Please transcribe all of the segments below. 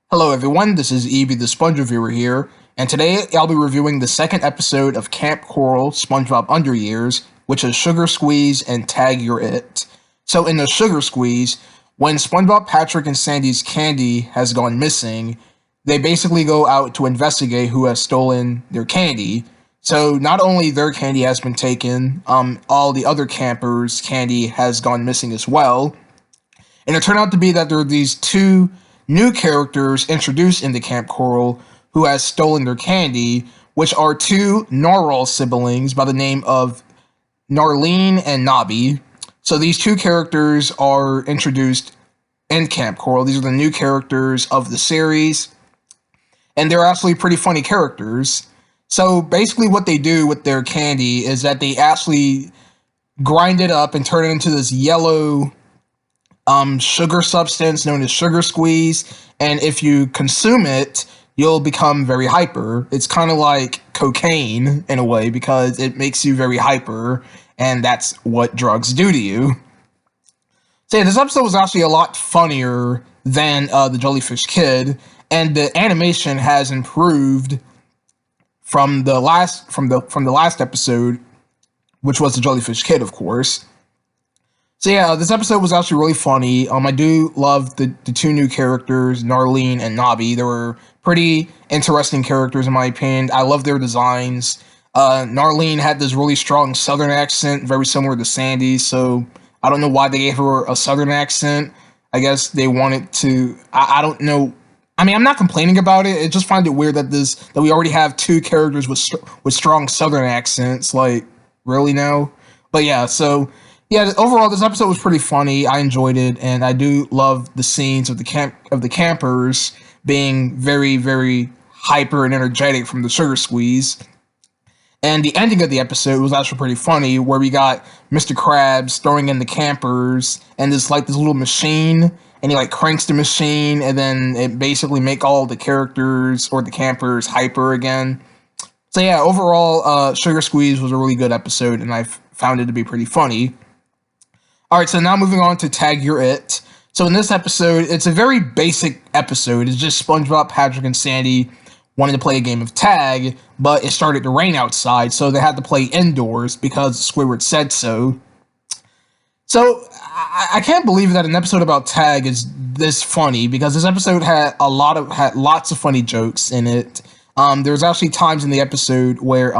Hello everyone, this is Evie the Sponge Reviewer here, and today I'll be reviewing the second episode of Kamp Koral SpongeBob Under Years, which is Sugar Squeeze and Tag You're It. So in the Sugar Squeeze, when SpongeBob, Patrick, and Sandy's candy has gone missing, they basically go out to investigate who has stolen their candy. So not only their candy has been taken, all the other campers' candy has gone missing as well. And it turned out to be that there are these two new characters introduced into Kamp Koral who has stolen their candy, which are two Narwhal siblings by the name of Narlene and Nobby. So these two characters are introduced in Kamp Koral. These are the new characters of the series, and they're actually pretty funny characters. So basically what they do with their candy is that they actually grind it up and turn it into this yellow sugar substance known as Sugar Squeeze, and if you consume it, you'll become very hyper. It's kind of like cocaine in a way because it makes you very hyper, and that's what drugs do to you. So yeah, this episode was actually a lot funnier than the Jellyfish Kid, and the animation has improved from the last episode, which was the Jellyfish Kid, of course. So yeah, this episode was actually really funny. I do love the two new characters, Narlene and Nobby. They were pretty interesting characters in my opinion. I love their designs. Narlene had this really strong southern accent, very similar to Sandy, so I don't know why they gave her a southern accent. I guess they wanted to, I don't know. I mean, I'm not complaining about it. I just find it weird that we already have two characters with strong southern accents. Like, really now? But yeah, so yeah, overall, this episode was pretty funny. I enjoyed it, and I do love the scenes of the campers being very, very hyper and energetic from the Sugar Squeeze. And the ending of the episode was actually pretty funny, where we got Mr. Krabs throwing in the campers and this little machine, and he cranks the machine, and then it basically make all the characters or the campers hyper again. So yeah, overall, Sugar Squeeze was a really good episode, and I found it to be pretty funny. Alright, so now moving on to Tag You're It. So in this episode, it's a very basic episode. It's just SpongeBob, Patrick, and Sandy wanted to play a game of tag, but it started to rain outside, so they had to play indoors because Squidward said so. So I can't believe that an episode about tag is this funny, because this episode had lots of funny jokes in it. There's actually times in the episode where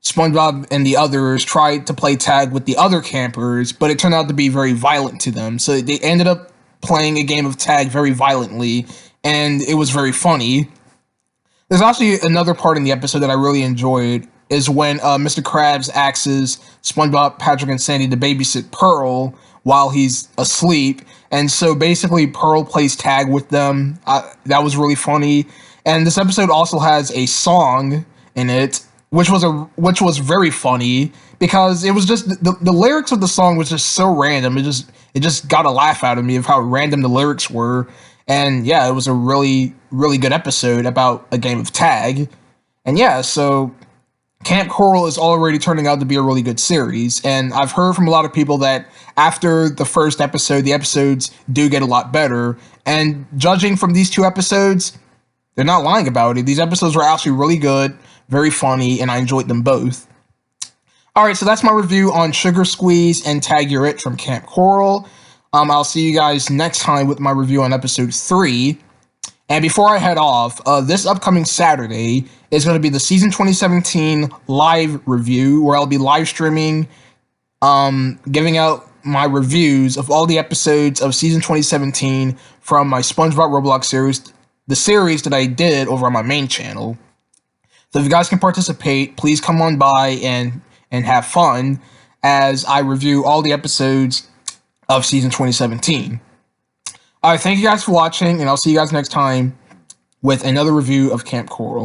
SpongeBob and the others tried to play tag with the other campers, but it turned out to be very violent to them. So they ended up playing a game of tag very violently, and it was very funny. There's actually another part in the episode that I really enjoyed, is when Mr. Krabs asks SpongeBob, Patrick, and Sandy to babysit Pearl while he's asleep, and so basically Pearl plays tag with them. That was really funny. And this episode also has a song in it, which was very funny, because it was just the lyrics of the song was just so random. It just got a laugh out of me of how random the lyrics were. And yeah, it was a really, really good episode about a game of tag. And yeah, so Kamp Koral is already turning out to be a really good series, and I've heard from a lot of people that after the first episode, the episodes do get a lot better. And judging from these two episodes, they're not lying about it. These episodes were actually really good, very funny, and I enjoyed them both. Alright, so that's my review on Sugar Squeeze and Tag You're It from Kamp Koral. I'll see you guys next time with my review on episode 3. And before I head off, this upcoming Saturday is going to be the season 2017 live review, where I'll be live streaming, giving out my reviews of all the episodes of season 2017 from my SpongeBob Roblox series, the series that I did over on my main channel. So if you guys can participate, please come on by and have fun as I review all the episodes of season 2017. Alright, thank you guys for watching, and I'll see you guys next time with another review of Kamp Koral.